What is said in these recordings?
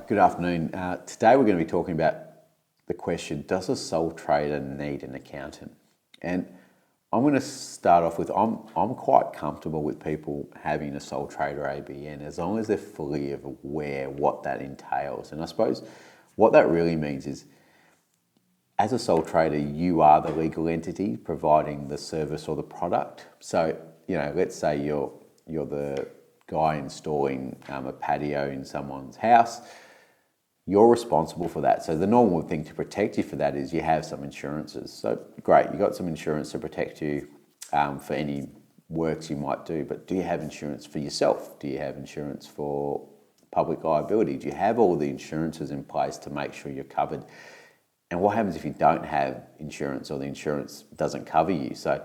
Good afternoon. Today we're going to be talking about the question, does a sole trader need an accountant? And I'm going to start off with, I'm quite comfortable with people having a sole trader ABN as long as they're fully aware what that entails. And I suppose what that really means is, as a sole trader, you are the legal entity providing the service or the product. So, let's say you're the guy installing a patio in someone's house. You're responsible for that. So the normal thing to protect you for that is you have some insurances. So great, you got some insurance to protect you for any works you might do, but do you have insurance for yourself? Do you have insurance for public liability? Do you have all the insurances in place to make sure you're covered? And what happens if you don't have insurance or the insurance doesn't cover you? So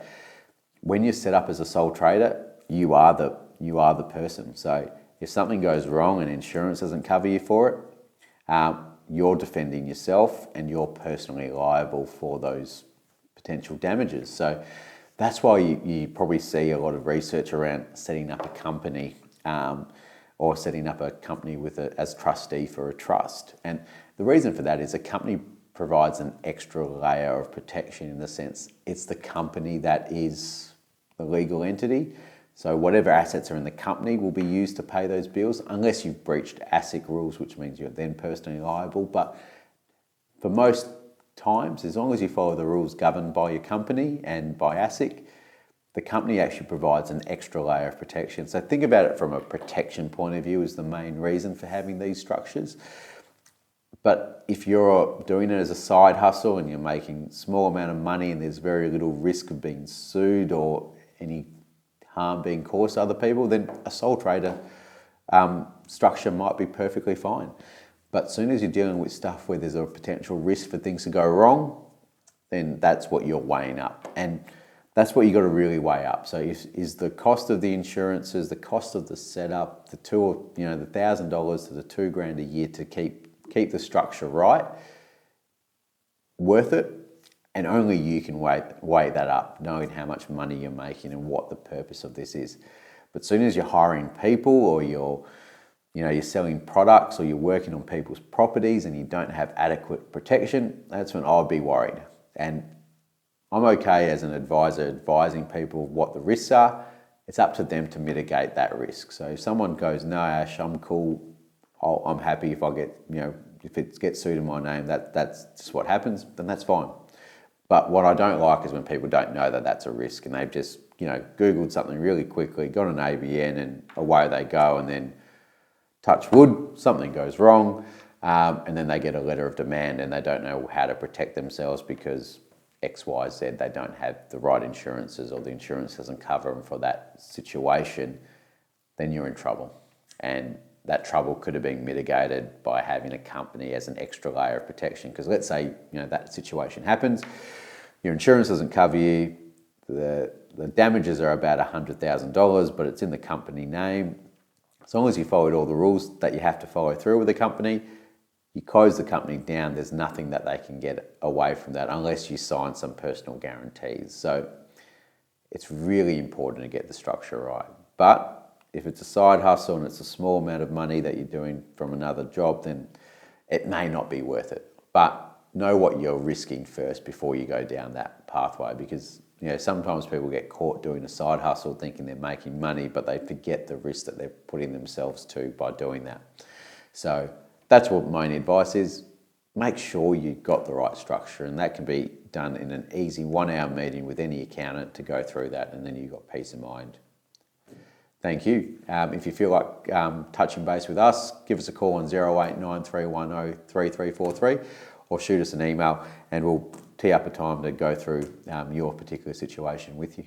when you're set up as a sole trader, you are the person. So if something goes wrong and insurance doesn't cover you for it, you're defending yourself and you're personally liable for those potential damages. So that's why you probably see a lot of research around setting up a company or setting up a company as trustee for a trust. And the reason for that is a company provides an extra layer of protection in the sense it's the company that is the legal entity. So whatever assets are in the company will be used to pay those bills, unless you've breached ASIC rules, which means you're then personally liable. But for most times, as long as you follow the rules governed by your company and by ASIC, the company actually provides an extra layer of protection. So think about it from a protection point of view is the main reason for having these structures. But if you're doing it as a side hustle and you're making a small amount of money and there's very little risk of being sued or any harm being caused to other people, then a sole trader structure might be perfectly fine. But as soon as you're dealing with stuff where there's a potential risk for things to go wrong, then that's what you're weighing up. And that's what you got to really weigh up. So is the cost of the insurances, the cost of the setup, the $1,000 to the $2,000 a year to keep the structure right, worth it? And only you can weigh that up, knowing how much money you're making and what the purpose of this is. But as soon as you're hiring people or you're selling products or you're working on people's properties and you don't have adequate protection, that's when I'll be worried. And I'm okay as an advisor advising people what the risks are. It's up to them to mitigate that risk. So if someone goes, no, Ash, I'm cool, I'm happy if I get, if it gets sued in my name, that's just what happens, then that's fine. But what I don't like is when people don't know that that's a risk and they've just, Googled something really quickly, got an ABN and away they go, and then touch wood, something goes wrong, and then they get a letter of demand and they don't know how to protect themselves because X, Y, Z, they don't have the right insurances or the insurance doesn't cover them for that situation, then you're in trouble. And that trouble could have been mitigated by having a company as an extra layer of protection. Because let's say, that situation happens, your insurance doesn't cover you, the damages are about $100,000, but it's in the company name. As long as you followed all the rules that you have to follow through with the company, you close the company down, there's nothing that they can get away from that unless you sign some personal guarantees. So it's really important to get the structure right. But if it's a side hustle and it's a small amount of money that you're doing from another job, then it may not be worth it. But know what you're risking first before you go down that pathway, because sometimes people get caught doing a side hustle thinking they're making money, but they forget the risk that they're putting themselves to by doing that. So that's what my advice is. Make sure you've got the right structure, and that can be done in an easy 1-hour meeting with any accountant to go through that, and then you've got peace of mind. Thank you. If you feel like touching base with us, give us a call on 0893103343 or shoot us an email and we'll tee up a time to go through your particular situation with you.